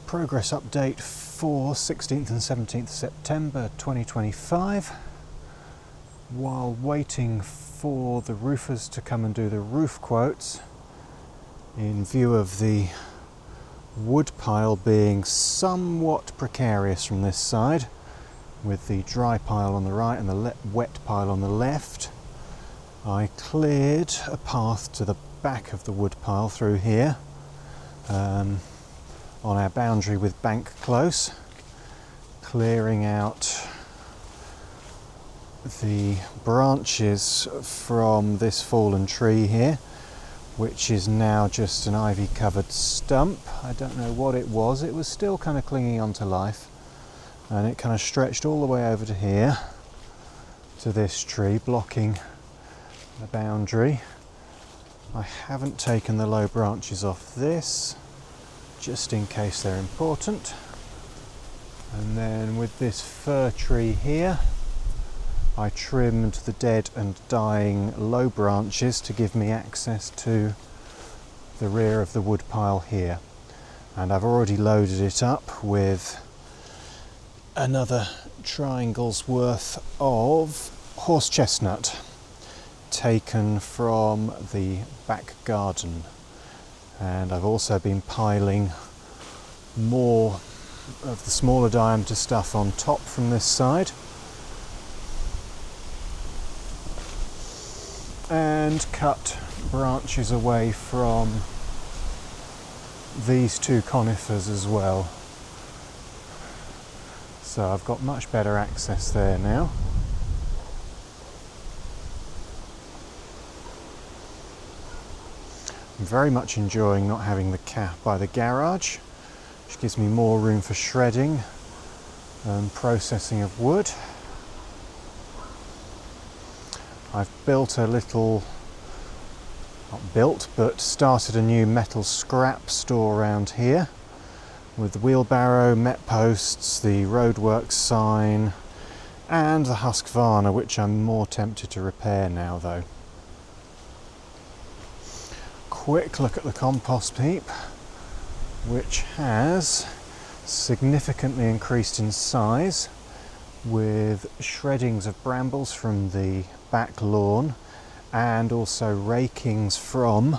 Progress update for 16th and 17th September 2025. While waiting for the roofers to come and do the roof quotes, in view of the wood pile being somewhat precarious from this side, with the dry pile on the right and the wet pile on the left, I cleared a path to the back of the wood pile through here, on our boundary with bank close, clearing out the branches from this fallen tree here, which is now just an ivy covered stump. I don't know what it was still kind of clinging on to life, and it kind of stretched all the way over to here to this tree, blocking the boundary. I haven't taken the low branches off this, just in case they're important. And then with this fir tree here, I trimmed the dead and dying low branches to give me access to the rear of the wood pile here. And I've already loaded it up with another triangle's worth of horse chestnut taken from the back garden. And I've also been piling more of the smaller diameter stuff on top from this side, and cut branches away from these two conifers as well. So I've got much better access there now. I'm very much enjoying not having the cap by the garage, which gives me more room for shredding and processing of wood. I've built a little, not built, but started a new metal scrap store around here with the wheelbarrow, met posts, the roadworks sign, and the Husqvarna, which I'm more tempted to repair now though. Quick look at the compost heap, which has significantly increased in size, with shreddings of brambles from the back lawn and also rakings from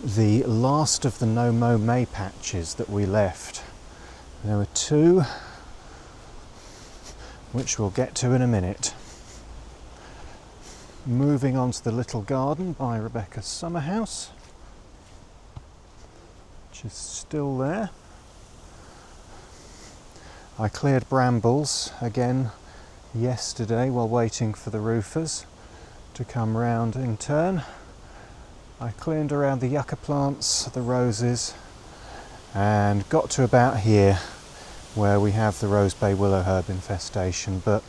the last of the no-mow May patches that we left. There were two, which we'll get to in a minute. Moving on to the little garden by Rebecca's summer house, which is still there. I cleared brambles again yesterday while waiting for the roofers to come round in turn. I cleaned around the yucca plants, the roses, and got to about here where we have the rose bay willow herb infestation, but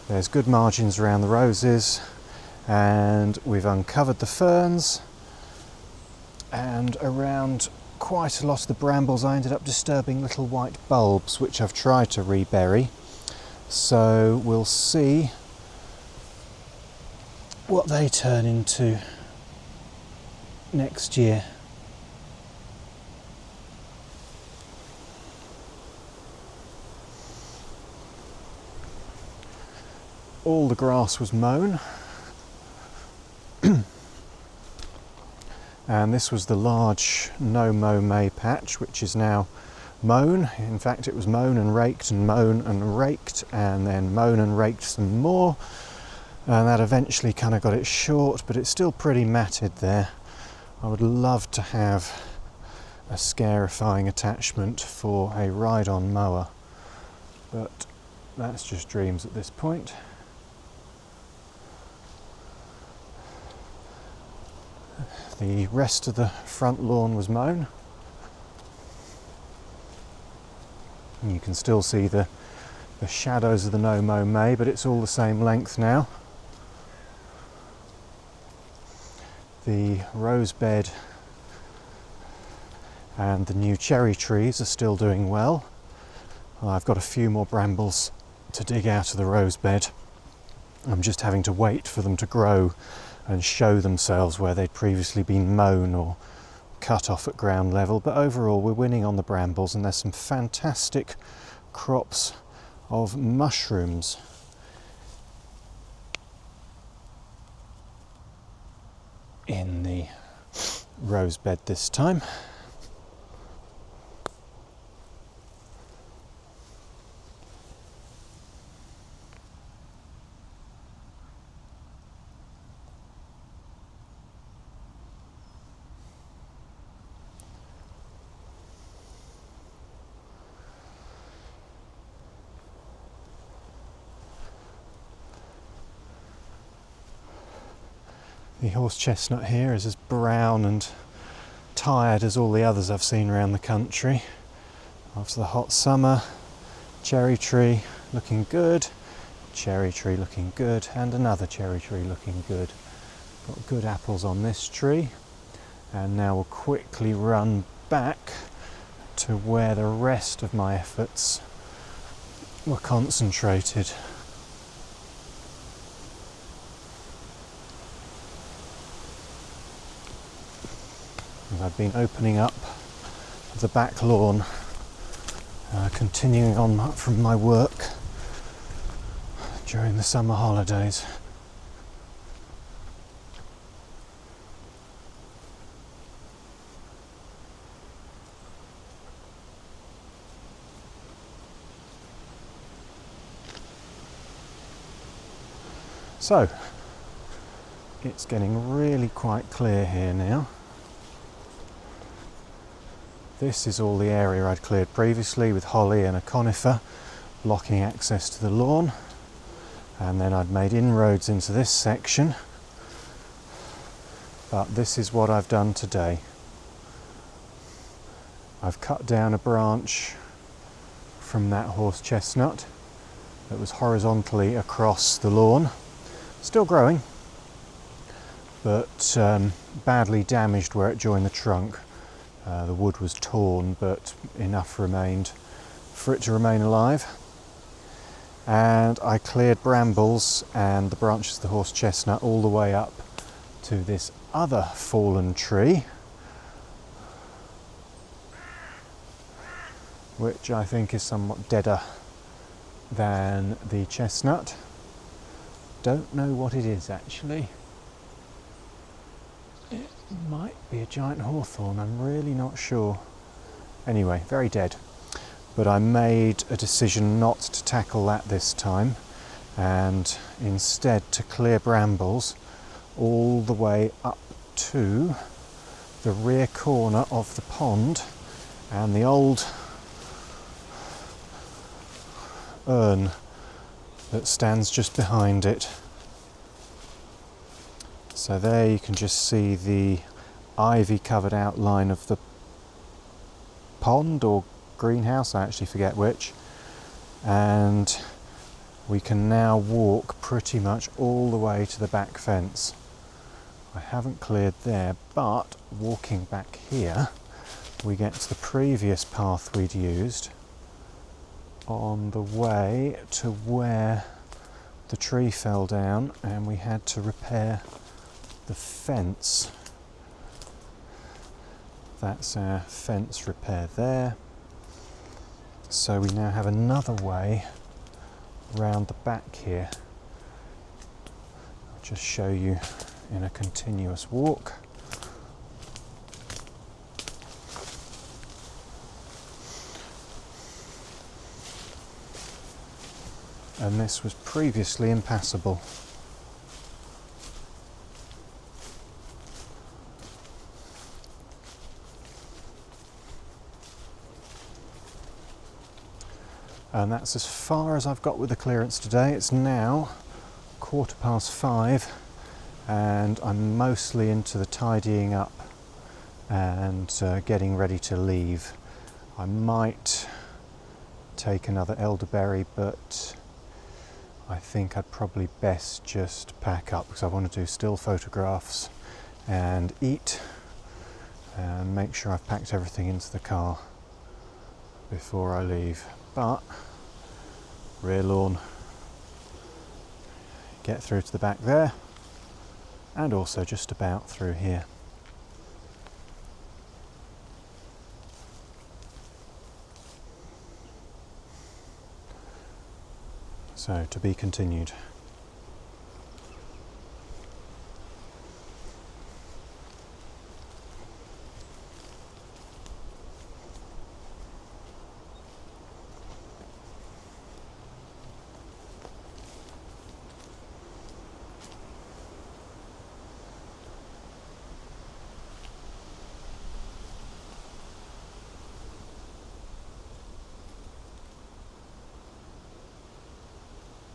there's good margins around the roses, and we've uncovered the ferns, and around quite a lot of the brambles I ended up disturbing little white bulbs, which I've tried to rebury. So we'll see what they turn into next year. All the grass was mown. And this was the large no-mow May patch, which is now mown. In fact, it was mown and raked and mown and raked and then mown and raked some more. And that eventually kind of got it short, but it's still pretty matted there. I would love to have a scarifying attachment for a ride-on mower, but that's just dreams at this point. The rest of the front lawn was mown. And you can still see the shadows of the no-mow May, but it's all the same length now. The rose bed and the new cherry trees are still doing well. I've got a few more brambles to dig out of the rose bed. I'm just having to wait for them to grow and show themselves where they'd previously been mown or cut off at ground level, but overall we're winning on the brambles, and there's some fantastic crops of mushrooms. In the rose bed this time. The horse chestnut here is as brown and tired as all the others I've seen around the country. After the hot summer, cherry tree looking good, cherry tree looking good, and another cherry tree looking good. Got good apples on this tree, and now we'll quickly run back to where the rest of my efforts were concentrated. I've been opening up the back lawn, continuing on from my work during the summer holidays. So, it's getting really quite clear here now. This is all the area I'd cleared previously with holly and a conifer blocking access to the lawn, and then I'd made inroads into this section, but this is what I've done today. I've cut down a branch from that horse chestnut that was horizontally across the lawn, still growing, but badly damaged where it joined the trunk. The wood was torn, but enough remained for it to remain alive. And I cleared brambles and the branches of the horse chestnut all the way up to this other fallen tree, which I think is somewhat deader than the chestnut. Don't know what it is actually. It might be a giant hawthorn, I'm really not sure. Anyway, very dead. But I made a decision not to tackle that this time, and instead to clear brambles all the way up to the rear corner of the pond and the old urn that stands just behind it. So there you can just see the ivy covered outline of the pond or greenhouse, I actually forget which, and we can now walk pretty much all the way to the back fence. I haven't cleared there, but walking back here we get to the previous path we'd used on the way to where the tree fell down and we had to repair the fence. That's our fence repair there. So we now have another way round the back here. I'll just show you in a continuous walk. And this was previously impassable. And that's as far as I've got with the clearance today. It's now 5:15 and I'm mostly into the tidying up and getting ready to leave. I might take another elderberry, but I think I'd probably best just pack up because I want to do still photographs and eat and make sure I've packed everything into the car before I leave. But rear lawn, get through to the back there and also just about through here. So to be continued.